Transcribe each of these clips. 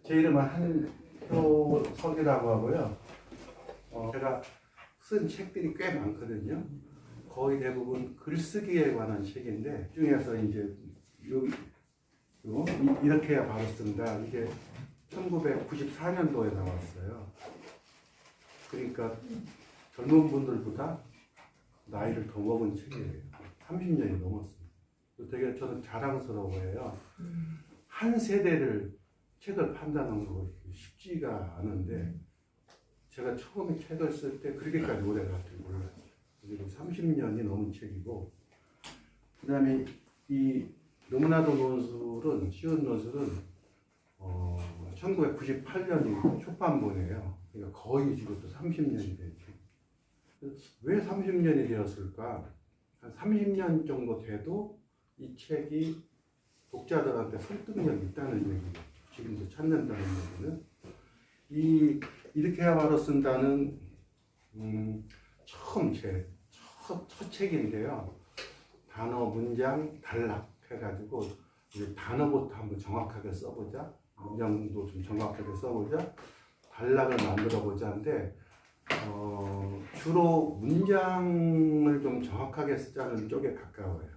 제 이름은 한효석이라고 하고요. 제가 쓴 책들이 꽤 많거든요. 거의 대부분 글쓰기에 관한 책인데, 중에서 이제 이렇게 해야 바로 쓴다. 이게 1994년도에 나왔어요. 그러니까 젊은 분들보다 나이를 더 먹은 책이에요. 30년이 넘었습니다. 되게 저는 자랑스러워해요. 한 세대를 책을 판단하는 거 쉽지가 않은데, 제가 처음에 책을 쓸 때 그렇게까지 오래 갈 줄 몰랐어요. 그리고 30년이 넘은 책이고, 그 다음에 이 너무나도 논술은, 쉬운 논술은 1998년이 초판본이에요. 그러니까 거의 지금 또 30년이 됐죠. 왜 30년이 되었을까? 한 30년 정도 돼도 이 책이 독자들한테 설득력이 있다는 얘기예요. 지금도 찾는다는 얘기는. 이렇게 해야 바로 쓴다는 첫 책인데요. 단어, 문장, 단락 해가지고 단어부터 한번 정확하게 써보자. 문장도 좀 정확하게 써보자. 단락을 만들어보자 하는데 주로 문장을 좀 정확하게 쓰자는 쪽에 가까워요.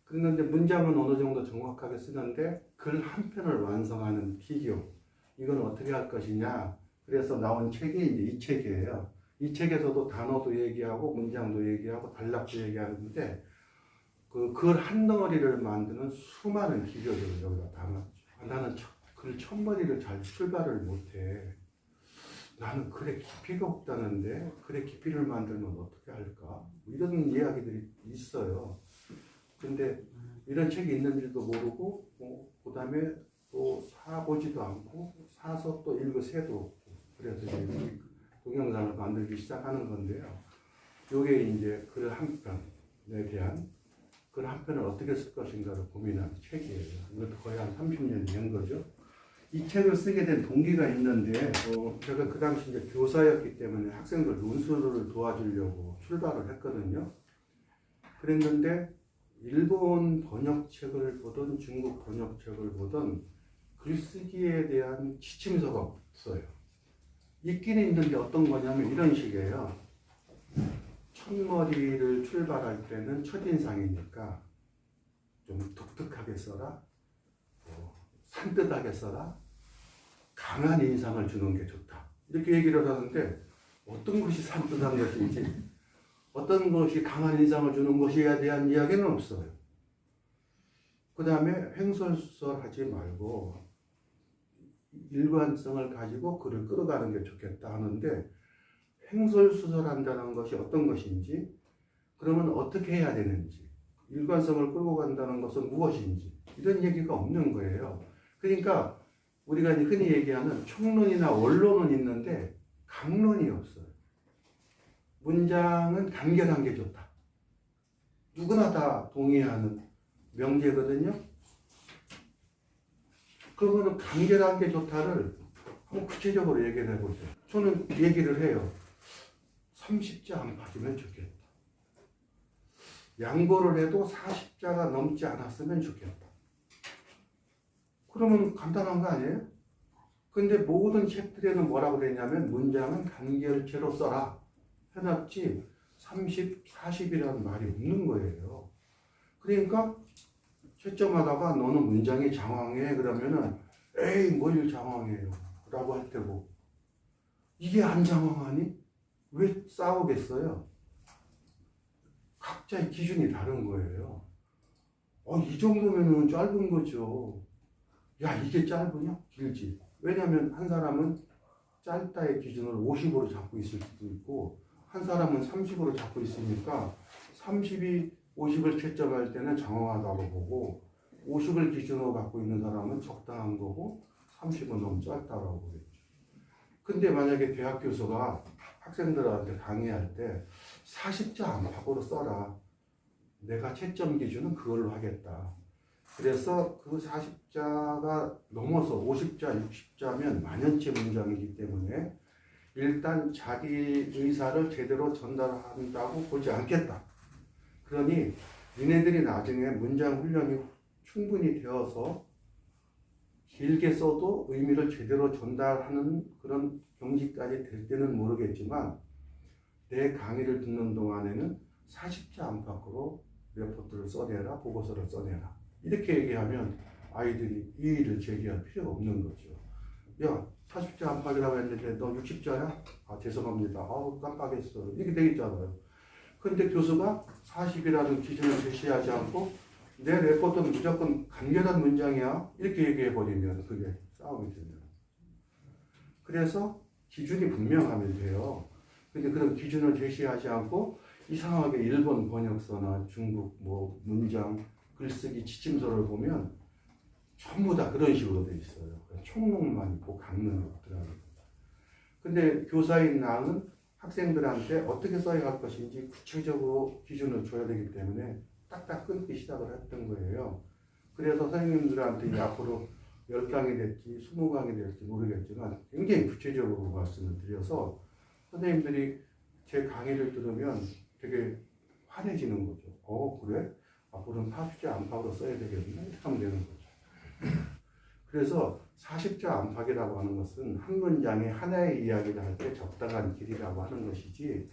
그런데 문장은 어느 정도 정확하게 쓰는데 글 한 편을 완성하는 기교, 이건 어떻게 할 것이냐. 그래서 나온 책이 이제 이 책이에요. 이 책에서도 단어도 얘기하고 문장도 얘기하고 단락도 얘기하는데 그 글 한 덩어리를 만드는 수많은 기교들을 여기다 담았죠. 나는 글 첫머리를 잘 출발을 못해. 나는 글에 깊이가 없다는데 글에 깊이를 만들면 어떻게 할까? 이런 이야기들이 있어요. 근데 이런 책이 있는지도 모르고 그 다음에 또 사보지도 않고 사서 또 읽어새도 없고, 그래서 이제 동영상을 만들기 시작하는 건데요. 이게 이제 글 한 편에 대한 글 한 편을 어떻게 쓸 것인가를 고민하는 책이에요. 이것도 거의 한 30년이 된 거죠. 이 책을 쓰게 된 동기가 있는데, 제가 그 당시 이제 교사였기 때문에 학생들 논술을 도와주려고 출발을 했거든요. 그랬는데 일본 번역책을 보든 중국 번역책을 보든 글쓰기에 대한 지침서가 없어요. 있기는 있는데 어떤 거냐면 이런 식이에요. 첫머리를 출발할 때는 첫인상이니까 좀 독특하게 써라, 산뜻하게 써라, 강한 인상을 주는 게 좋다, 이렇게 얘기를 하는데 어떤 것이 산뜻한 것인지 어떤 것이 강한 인상을 주는 것이에 대한 이야기는 없어요. 그 다음에 횡설수설하지 말고 일관성을 가지고 글을 끌어가는 게 좋겠다 하는데, 횡설수설한다는 것이 어떤 것인지, 그러면 어떻게 해야 되는지, 일관성을 끌고 간다는 것은 무엇인지, 이런 얘기가 없는 거예요. 그러니까 우리가 흔히 얘기하는 총론이나 원론은 있는데 강론이 없어요. 문장은 간결한 게 좋다. 누구나 다 동의하는 명제거든요. 그러면 간결한 게 좋다를 한번 구체적으로 얘기를 해보세요. 저는 얘기를 해요. 30자 안팎이면 좋겠다. 양보를 해도 40자가 넘지 않았으면 좋겠다. 그러면 간단한 거 아니에요? 근데 모든 책들에는 뭐라고 되냐면 문장은 간결체로 써라 해놨지 30, 40이라는 말이 없는 거예요. 그러니까 채점하다가 너는 문장이 장황해 그러면은 에이 뭘 장황해요 라고 할 테고, 이게 안 장황하니? 왜 싸우겠어요? 각자의 기준이 다른 거예요. 이 정도면은 짧은 거죠. 야, 이게 짧으냐? 길지. 왜냐면 한 사람은 짧다의 기준을 50으로 잡고 있을 수도 있고 한 사람은 30으로 잡고 있으니까 30이 50을 채점할 때는 장황하다고 보고 50을 기준으로 갖고 있는 사람은 적당한 거고 30은 너무 짧다라고 보겠죠. 근데 만약에 대학 교수가 학생들한테 강의할 때 40자 안팎으로 써라. 내가 채점 기준은 그걸로 하겠다. 그래서 그 40자가 넘어서 50자, 60자면 만연체 문장이기 때문에 일단 자기 의사를 제대로 전달한다고 보지 않겠다. 그러니 니네들이 나중에 문장 훈련이 충분히 되어서 길게 써도 의미를 제대로 전달하는 그런 경지까지 될 때는 모르겠지만 내 강의를 듣는 동안에는 40자 안팎으로 레포트를 써내라, 보고서를 써내라. 이렇게 얘기하면 아이들이 이의를 제기할 필요가 없는 거죠. 야, 40자 안팎이라고 했는데 너 60자야? 아, 죄송합니다. 아우, 깜빡했어. 이렇게 되겠잖아요. 근데 교수가 40이라는 기준을 제시하지 않고 내 레포트는 무조건 간결한 문장이야. 이렇게 얘기해버리면 그게 싸움이 되면. 그래서 기준이 분명하면 돼요. 근데 그런 기준을 제시하지 않고 이상하게 일본 번역서나 중국 뭐 문장, 글쓰기 지침서를 보면 전부 다 그런 식으로 돼 있어요. 총론만 있고 강론이 없더라고요. 근데 교사인 나는 학생들한테 어떻게 써야 할 것인지 구체적으로 기준을 줘야 되기 때문에 딱딱 끊기 시작을 했던 거예요. 그래서 선생님들한테 이제 앞으로 10강이 될지 20강이 될지 모르겠지만 굉장히 구체적으로 말씀을 드려서 선생님들이 제 강의를 들으면 되게 환해지는 거죠. 그래? 앞으로는 40자 안팎으로 써야 되겠네? 이렇게 하면 되는 거죠. 그래서 40자 안팎이라고 하는 것은 한 문장에 하나의 이야기를 할 때 적당한 길이라고 하는 것이지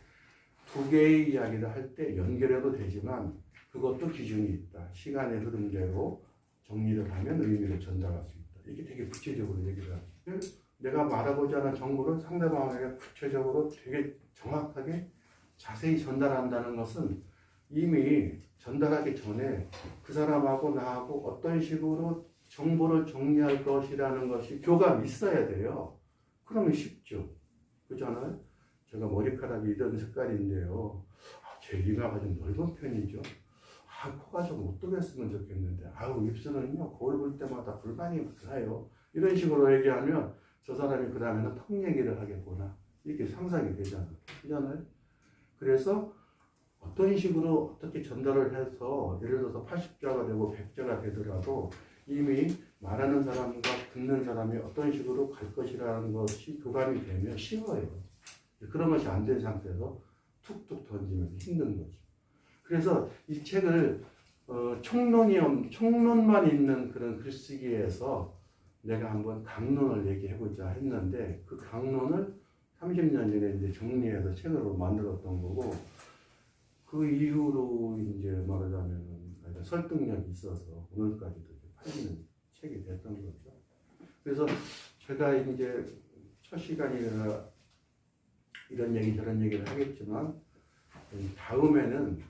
두 개의 이야기를 할 때 연결해도 되지만 그것도 기준이 있다. 시간의 흐름대로 정리를 하면 의미를 전달할 수 있다. 이게 되게 구체적으로 얘기를 하죠. 내가 말하고자 하는 정보를 상대방에게 구체적으로 되게 정확하게 자세히 전달한다는 것은 이미 전달하기 전에 그 사람하고 나하고 어떤 식으로 정보를 정리할 것이라는 것이 교감이 있어야 돼요. 그러면 쉽죠. 그렇잖아요? 제가 머리카락이 이런 색깔인데요. 제 이마가 좀 넓은 편이죠. 코가 좀 어떻게 했으면 좋겠는데, 입술은요, 거울 볼 때마다 불만이 많아요. 이런 식으로 얘기하면 저 사람이 그 다음에는 턱 얘기를 하겠구나. 이렇게 상상이 되잖아요. 그렇잖아요? 그래서 어떤 식으로 어떻게 전달을 해서 예를 들어서 80자가 되고 100자가 되더라도 이미 말하는 사람과 듣는 사람이 어떤 식으로 갈 것이라는 것이 교감이 되면 쉬워요. 그런 것이 안 된 상태에서 툭툭 던지면 힘든 거죠. 그래서 이 책을 총론만 있는 그런 글쓰기에서 내가 한번 강론을 얘기해보자 했는데 그 강론을 30년 전에 이제 정리해서 책으로 만들었던 거고 그 이후로 이제 말하자면 설득력이 있어서 오늘까지도 팔리는 책이 됐던 거죠. 그래서 제가 이제 첫 시간이라 이런 얘기 저런 얘기를 하겠지만 다음에는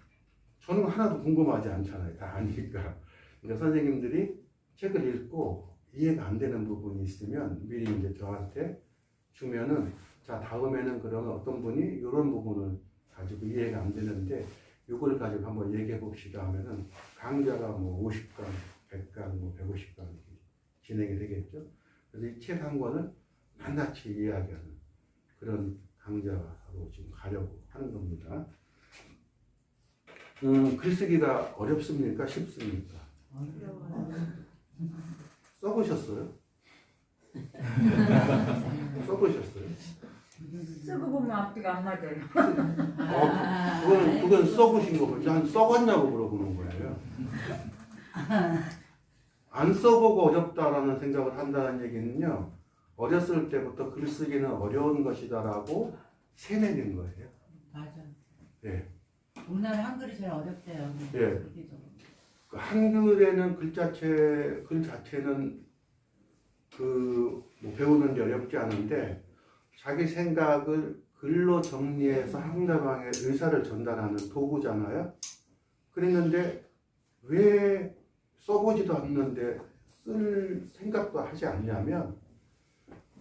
저는 하나도 궁금하지 않잖아요. 다 아니까. 그러니까 선생님들이 책을 읽고 이해가 안 되는 부분이 있으면 미리 이제 저한테 주면은 자 다음에는 그러면 어떤 분이 이런 부분을 가지고 이해가 안 되는데 이걸 가지고 한번 얘기해 봅시다 하면은 강좌가 뭐 50강, 100강, 뭐 150강 진행이 되겠죠. 그래서 이 책 한 권을 낱낱이 이야기하는 그런 강좌로 지금 가려고 하는 겁니다. 글쓰기가 어렵습니까? 쉽습니까? 써보셨어요? 써보셨어요? 쓰고 보면 앞뒤가 안 맞아요. 그건 써보신 거고, 난 써봤냐고 물어보는 거예요. 안 써보고 어렵다라는 생각을 한다는 얘기는요, 어렸을 때부터 글쓰기는 어려운 것이다라고 세뇌된 거예요. 맞아. 예. 우리나라 한글이 제일 어렵대요. 예. 그 한글에는 글 자체는 뭐 배우는 게 어렵지 않은데 자기 생각을 글로 정리해서 상대방의 의사를 전달하는 도구잖아요. 그랬는데 왜 써보지도 않는데 쓸 생각도 하지 않냐면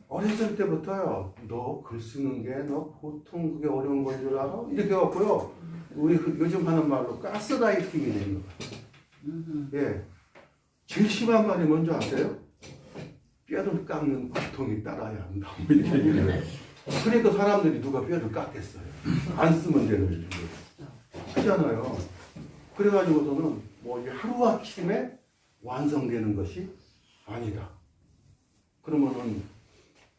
어렸을 때부터요. 너 글 쓰는 게 너 보통 그게 어려운 건 줄 알아? 이렇게 해갖고요. 우리 요즘 하는 말로 가스라이팅이 되는 거예요. 예. 제일 심한 말이 뭔지 아세요? 뼈를 깎는 고통이 따라야 한다. 이렇게 얘기를 해요. 그러니까 사람들이 누가 뼈를 깎겠어요. 안 쓰면 되는 일을 하잖아요. 그래가지고서는 뭐 하루아침에 완성되는 것이 아니다. 그러면은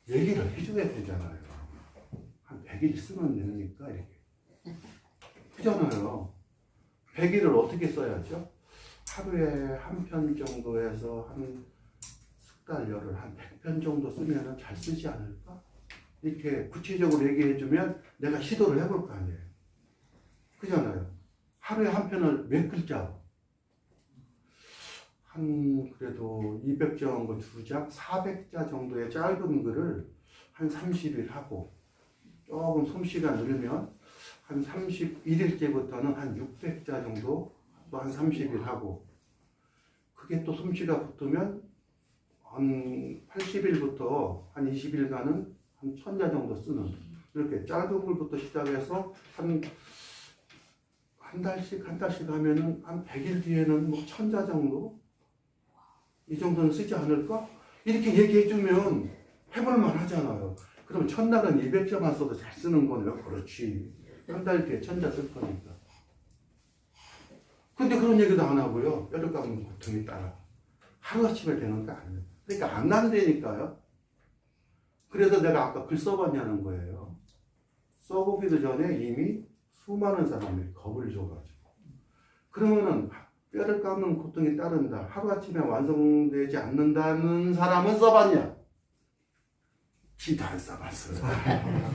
얘기를 해줘야 되잖아요. 한 100일 쓰면 되니까 이렇게. 그잖아요. 100일을 어떻게 써야죠? 하루에 한 편 정도 해서 한 숙달열을 한 100편 정도 쓰면 잘 쓰지 않을까? 이렇게 구체적으로 얘기해주면 내가 시도를 해볼 거 아니에요. 그잖아요. 하루에 한 편을 몇 글자? 한 그래도 200장 거 2장, 400자 정도의 짧은 글을 한 30일 하고 조금 솜씨가 늘으면 한 31일째부터는 한 600자 정도 또 한 30일 하고 그게 또 솜씨가 붙으면 한 80일부터 한 20일간은 한 1000자 정도 쓰는 이렇게 짧은 글부터 시작해서 한 달씩 하면은 한 100일 뒤에는 뭐 1000자 정도 이 정도는 쓰지 않을까? 이렇게 얘기해주면 해볼만 하잖아요. 그럼 첫날은 200자만 써도 잘 쓰는 거네요. 그렇지. 한 달 뒤에 1000자 쓸 거니까. 근데 그런 얘기도 안 하고요. 뼈를 깎는 고통이 따라. 하루아침에 되는 게 아니에요. 그러니까 안 난다니까요. 그래서 내가 아까 글 써봤냐는 거예요. 써보기도 전에 이미 수많은 사람들이 겁을 줘가지고. 그러면은 뼈를 깎는 고통이 따른다. 하루아침에 완성되지 않는다는 사람은 써봤냐? 지도 안 써봤어요.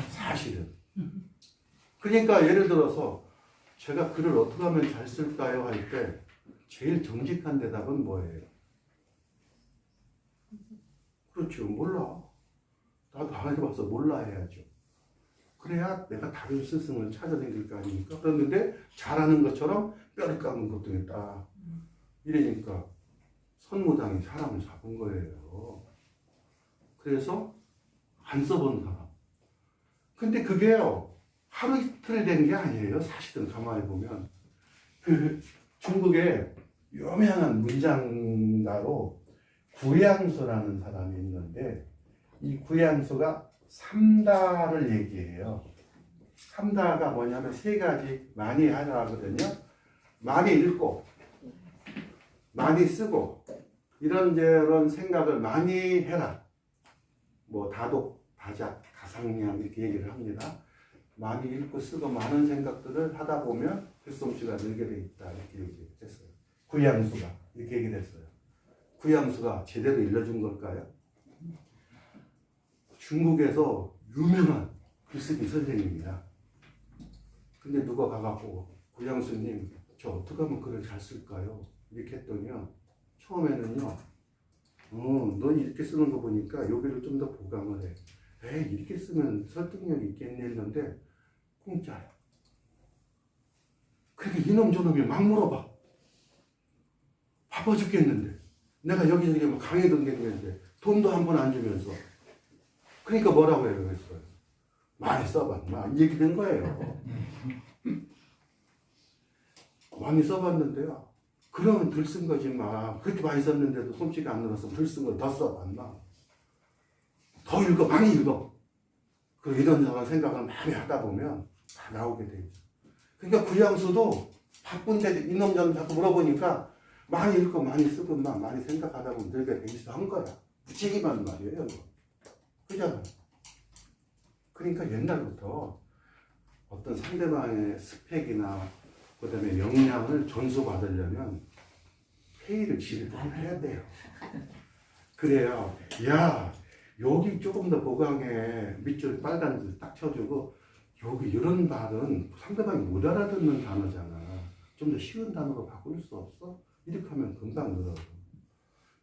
사실은. 그러니까 예를 들어서 제가 글을 어떻게 하면 잘 쓸까요? 할 때 제일 정직한 대답은 뭐예요? 그렇죠. 몰라. 나도 안 해봐서 몰라 해야죠. 그래야 내가 다른 스승을 찾아다닐 거 아닙니까? 그런데 잘하는 것처럼 뼈를 깎는 것도 있다. 이러니까 선무당이 사람을 잡은 거예요. 그래서 안 써본 사람. 근데 그게요. 하루 이틀 된 게 아니에요. 사실은 가만히 보면. 중국에 유명한 문장가로 구양수라는 사람이 있는데 이 구양수가 삼다를 얘기해요. 삼다가 뭐냐면 세 가지 많이 하라 하거든요. 많이 읽고 많이 쓰고 이런저런 생각을 많이 해라. 뭐 다독, 다작, 다상량 이렇게 얘기를 합니다. 많이 읽고 쓰고 많은 생각들을 하다 보면 글솜씨가 늘게 돼 있다 이렇게 얘기했어요. 구양수가 이렇게 얘기를 했어요. 구양수가 제대로 일러준 걸까요? 중국에서 유명한 글쓰기 선생님이야. 근데 누가 가갖고 구양수님 저 어떻게 하면 글을 잘 쓸까요? 이렇게 했더니요. 처음에는요. 넌 이렇게 쓰는 거 보니까 여기를 좀 더 보강을 해. 에이 이렇게 쓰면 설득력이 있겠네 했는데 공짜야. 그러니까 이놈 저놈이 막 물어봐. 바빠 죽겠는데 내가 여기저기 뭐 강의 등록했는데 돈도 한 번 안 주면서 그러니까 뭐라고 해요 그랬어요. 많이 써봤나 이 얘기 된 거예요. 많이 써봤는데요. 그러면 덜 쓴 거지 마. 그렇게 많이 썼는데도 솜씨가 안 늘어서 덜 쓴 걸 더 써봤나. 더 읽어 많이 읽어. 그리고 이런저런 생각을 많이 하다 보면 다 나오게 돼 있어. 그러니까 구양수도 바쁜데 이놈저놈 자꾸 물어보니까 많이 읽고 많이 쓰고 많이 생각하다 보면 늘게 돼 있어 한 거야. 무책임한 말이에요. 그잖아요. 그러니까 옛날부터 어떤 상대방의 스펙이나 그 다음에 역량을 전수받으려면 회의를 지르고 해야 돼요. 그래야 야 여기 조금 더 보강해 밑줄 빨간 줄 딱 쳐주고 여기 이런 말은 상대방이 못 알아듣는 단어잖아. 좀 더 쉬운 단어로 바꿀 수 없어? 이렇게 하면 금방 늘어.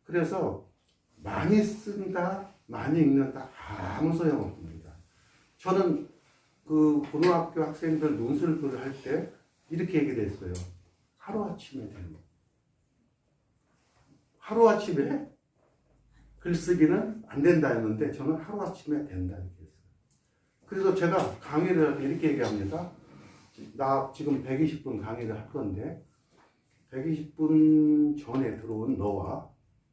그래서 많이 쓴다, 많이 읽는다 아무 소용 없습니다. 저는 그 고등학교 학생들 논술글을 할 때 이렇게 얘기를 했어요. 하루아침에 되는 거. 하루아침에 글쓰기는 안 된다 했는데 저는 하루아침에 된다 이렇게 했어요. 그래서 제가 강의를 할 때 이렇게 얘기합니다. 나 지금 120분 강의를 할 건데 120분 전에 들어온 너와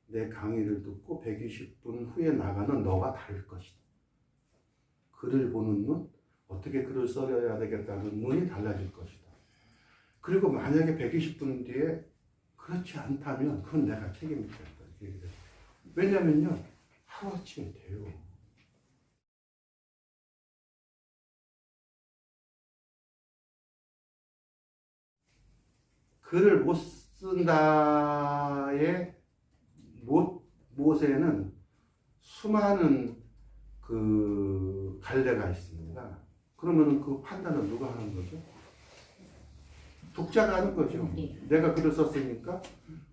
내 강의를 듣고 120분 후에 나가는 너가 다를 것이다. 글을 보는 눈, 어떻게 글을 써야 되겠다는 눈이 달라질 것이다. 그리고 만약에 120분 뒤에 그렇지 않다면 그건 내가 책임을 져야 된다. 왜냐면요, 하루아침에 돼요. 글을 못 쓴다의 못에는 수많은 그 갈래가 있습니다. 그러면은 그 판단은 누가 하는 거죠? 독자가 하는 거죠. 내가 글을 썼으니까.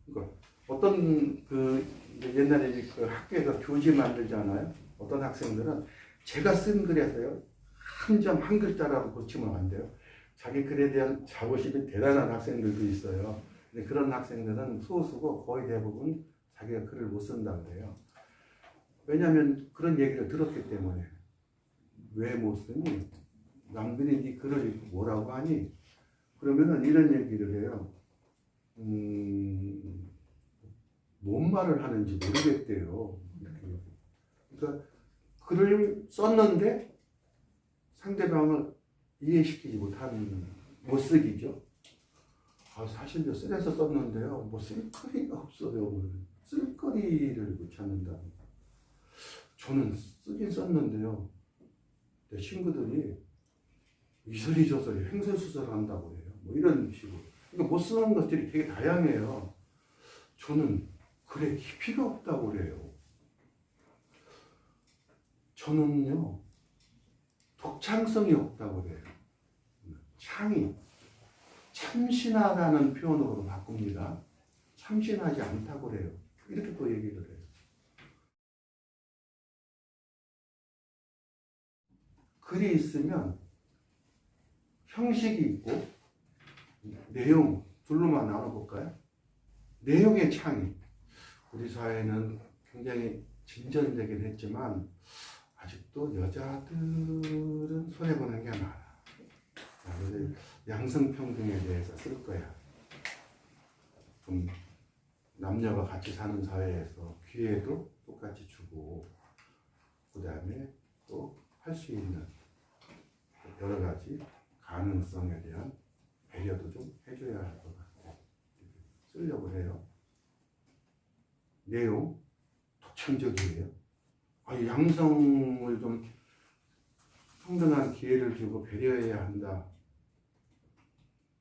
그러니까 어떤 그 옛날에 그 학교에서 교지 만들잖아요. 어떤 학생들은 제가 쓴 글에서요 한 점 한 글자라도 고치면 안 돼요. 자기 글에 대한 자부심이 대단한 학생들도 있어요. 근데 그런 학생들은 소수고 거의 대부분 자기가 글을 못 쓴다 그래요. 왜냐하면 그런 얘기를 들었기 때문에. 왜 못 쓰니? 남들이 네 글을 읽고 뭐라고 하니? 그러면은 이런 얘기를 해요. 뭔 말을 하는지 모르겠대요. 이렇게. 그러니까 글을 썼는데 상대방을 이해시키지 못하는 못쓰기죠. 사실 쓰레서 썼는데요. 뭐 쓸거리가 없어요. 쓸거리를 못 찾는다. 저는 쓰긴 썼는데요. 내 친구들이 이설이저설이 횡설수설 한다고 해요. 뭐 이런 식으로. 그러니까 못 쓰는 것들이 되게 다양해요. 저는 글에 깊이가 없다고 그래요. 저는요, 독창성이 없다고 그래요. 창이 참신하다는 표현으로 바꿉니다. 참신하지 않다고 그래요. 이렇게 또 얘기를 해요. 글이 있으면 형식이 있고 내용 둘로만 나눠볼까요? 내용의 창이 우리 사회는 굉장히 진전되긴 했지만 아직도 여자들은 손해보는 게 많아. 그래서 양성평등에 대해서 쓸 거야. 좀 남녀가 같이 사는 사회에서 기회도 똑같이 주고 그 다음에 또 할 수 있는 여러 가지 가능성에 대한 배려도 좀 해줘야 할 것 같고 쓰려고 해요. 내용 독창적이에요. 양성을 좀 평등한 기회를 주고 배려해야 한다.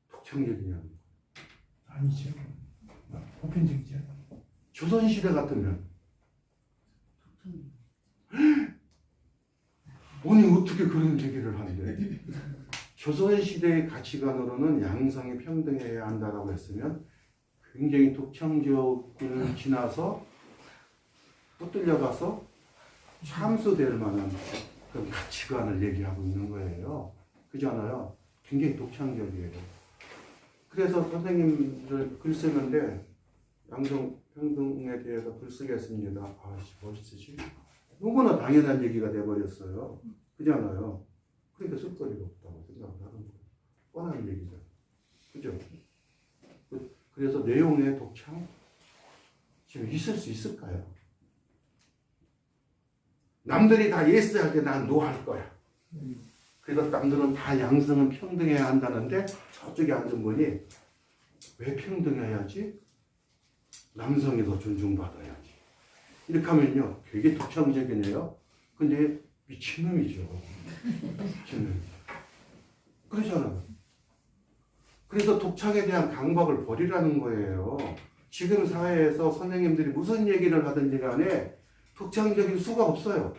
독창적이냐고. 아니죠. 보편적이죠. 조선시대 같으면 아니 어떻게 그런 얘기를 하는데 조선시대의 가치관으로는 양성이 평등해야 한다라고 했으면 굉장히 독창적을 지나서 또 뚫려가서 참수될 만한 그런 가치관을 얘기하고 있는 거예요. 그잖아요. 굉장히 독창적이에요. 그래서 선생님들 글 쓰는데 양성 평등에 대해서 글 쓰겠습니다. 뭘 쓰지? 너무나 당연한 얘기가 돼버렸어요. 그잖아요. 그러니까 쓸거리가 없다고 생각을 하는 거예요. 뻔한 얘기죠. 그죠? 그래서 내용의 독창 지금 있을 수 있을까요? 남들이 다 예스 할 때 난 노 할 거야. 그래서 남들은 다 양성은 평등해야 한다는데 저쪽에 앉은 분이 왜 평등해야지? 남성이 더 존중받아야지. 이렇게 하면요 되게 독창적이네요. 근데 미친놈이죠. 미친놈. 그러잖아요. 그래서 독창에 대한 강박을 버리라는 거예요. 지금 사회에서 선생님들이 무슨 얘기를 하든지 간에 독창적인 수가 없어요.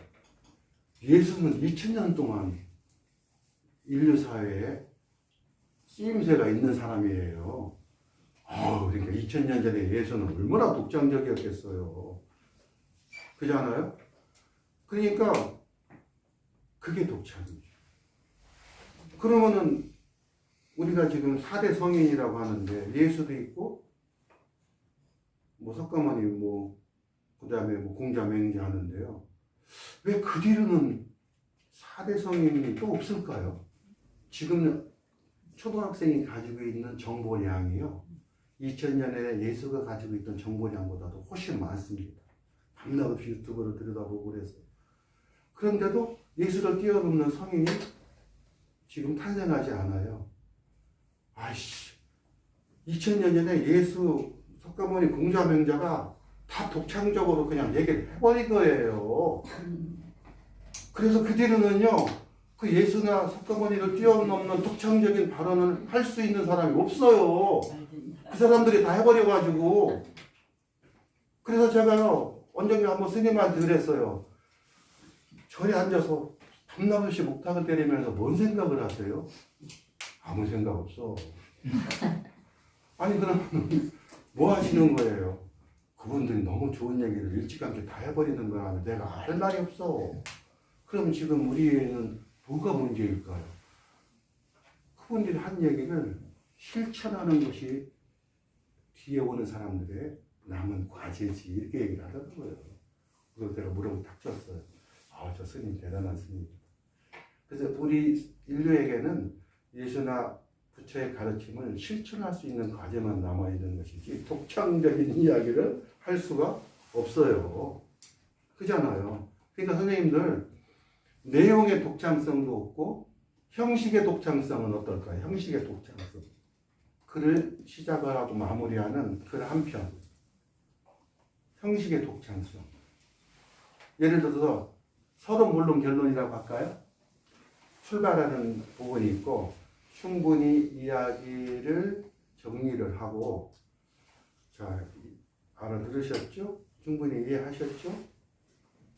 예수는 2000년 동안 인류 사회에 쓰임새가 있는 사람이에요. 그러니까 2000년 전에 예수는 얼마나 독창적이었겠어요. 그렇잖아요? 그러니까 그게 독창이죠. 그러면은 우리가 지금 4대 성인이라고 하는데 예수도 있고 뭐 석가모니 그 다음에 공자맹자 하는데요. 왜 그 뒤로는 4대 성인이 또 없을까요? 지금 초등학생이 가지고 있는 정보량이요. 2000년에 예수가 가지고 있던 정보량보다도 훨씬 많습니다. 밤낮 없이 유튜브를 들여다보고 그래서. 그런데도 예수를 뛰어넘는 성인이 지금 탄생하지 않아요. 2000년 전에 예수, 석가모니, 공자맹자가 다 독창적으로 그냥 얘기를 해버린 거예요. 그래서 그 뒤로는요, 그 예수나 석가모니를 뛰어넘는 독창적인 발언을 할 수 있는 사람이 없어요. 그 사람들이 다 해버려가지고. 그래서 제가요, 언젠가 한번 스님한테 그랬어요. 저리 앉아서 밤낮없이 목탁을 때리면서 뭔 생각을 하세요? 아무 생각 없어. 아니 그러면 뭐 하시는 거예요? 그분들이 너무 좋은 얘기를 일찌감치 다 해버리는 거야. 내가 할 말이 없어. 그럼 지금 우리는 뭐가 문제일까요? 그분들이 한 얘기를 실천하는 것이 뒤에 오는 사람들의 남은 과제지 이렇게 얘기를 하더라는 거예요. 그래서 제가 무릎을 탁 쳤어요. 아, 저 스님 대단한 스님. 그래서 우리 인류에게는 예수나 부처의 가르침을 실천할 수 있는 과제만 남아있는 것이지 독창적인 이야기를 할 수가 없어요. 그잖아요. 그러니까 선생님들 내용의 독창성도 없고 형식의 독창성은 어떨까요? 형식의 독창성. 글을 시작을 하고 마무리하는 글 한 편. 형식의 독창성. 예를 들어서 서론 본론 결론이라고 할까요? 출발하는 부분이 있고 충분히 이야기를 정리를 하고 자 알아들으셨죠? 충분히 이해하셨죠?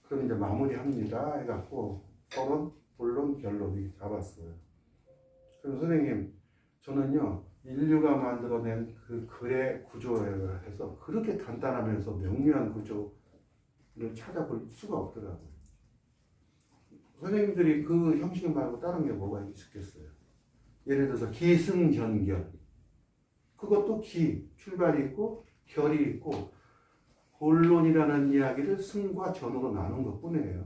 그럼 이제 마무리합니다 해갖고 서론 본론 결론이 잡았어요. 그럼 선생님 저는요 인류가 만들어낸 그 글의 구조를 해서 그렇게 간단하면서 명료한 구조를 찾아볼 수가 없더라고요. 선생님들이 그 형식 말고 다른 게 뭐가 있었겠어요? 예를 들어서 기승전결. 그것도 기, 출발이 있고 결이 있고 본론이라는 이야기를 승과 전으로 나눈 것 뿐이에요.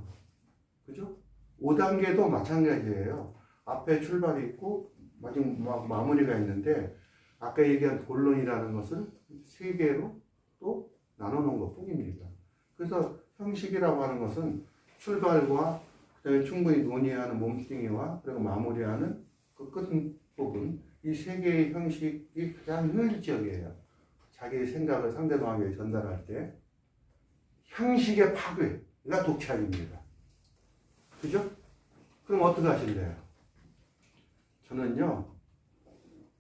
그죠? 5단계도 마찬가지예요. 앞에 출발이 있고 마지막 마무리가 있는데 아까 얘기한 본론이라는 것을 3개로 또 나눠놓은 것 뿐입니다. 그래서 형식이라고 하는 것은 출발과 그다음에 충분히 논의하는 몸뚱이와 그리고 마무리하는 그 끝부분 이 3개의 형식이 가장 효율적이에요. 자기의 생각을 상대방에게 전달할 때 형식의 파괴가 독창입니다. 그죠? 그럼 어떻게 하실래요? 저는요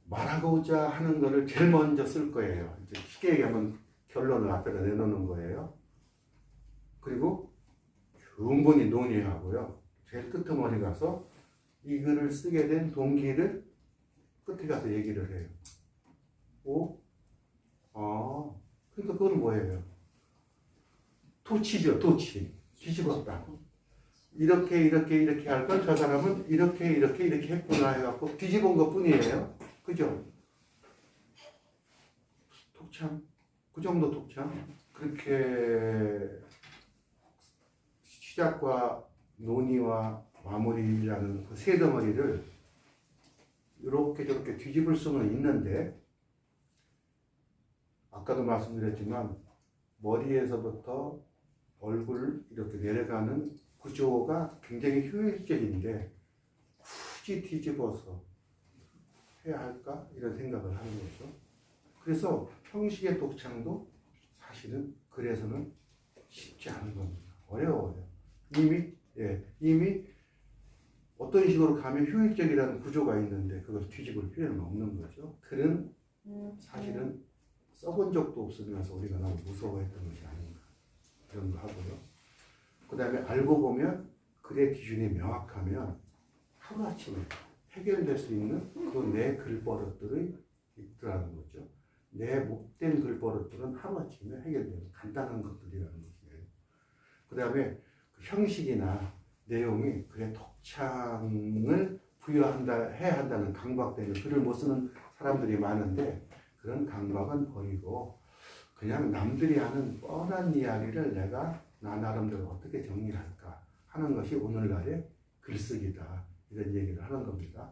말하고자 하는 거를 제일 먼저 쓸 거예요. 이제 쉽게 얘기하면 결론을 앞에다 내놓는 거예요. 그리고 충분히 논의하고요. 제일 끄트머리 가서 이 글을 쓰게 된 동기를 끝에 가서 얘기를 해요. 오? 그러니까 그건 뭐예요? 토치죠, 토치. 뒤집었다. 이렇게 할 걸 저 사람은 이렇게 했구나 해갖고 뒤집은 것 뿐이에요. 그죠? 독창. 그 정도 독창. 그렇게 시작과 논의와 마무리라는 그 세 덩어리를 이렇게 저렇게 뒤집을 수는 있는데 아까도 말씀드렸지만 머리에서부터 얼굴 이렇게 내려가는 구조가 굉장히 효율적인데 굳이 뒤집어서 해야 할까? 이런 생각을 하는 거죠. 그래서 형식의 독창도 사실은 그래서는 쉽지 않은 겁니다. 어려워요. 이미 어떤 식으로 가면 효율적이라는 구조가 있는데 그걸 뒤집을 필요는 없는 거죠. 글은 사실은 써본 적도 없으면서 우리가 너무 무서워했던 것이 아닌가 그런 거 하고요. 그 다음에 알고 보면 글의 기준이 명확하면 하루아침에 해결될 수 있는 그 내 글버릇들이 있더라는 거죠. 내 못된 글버릇들은 하루아침에 해결되는 간단한 것들이라는 것이에요. 그 다음에 그 형식이나 내용이 글의 독창을 해야 한다는 강박 때문에 글을 못 쓰는 사람들이 많은데 그런 강박은 버리고 그냥 남들이 하는 뻔한 이야기를 내가 나 나름대로 어떻게 정리할까 하는 것이 오늘날의 글쓰기다. 이런 얘기를 하는 겁니다.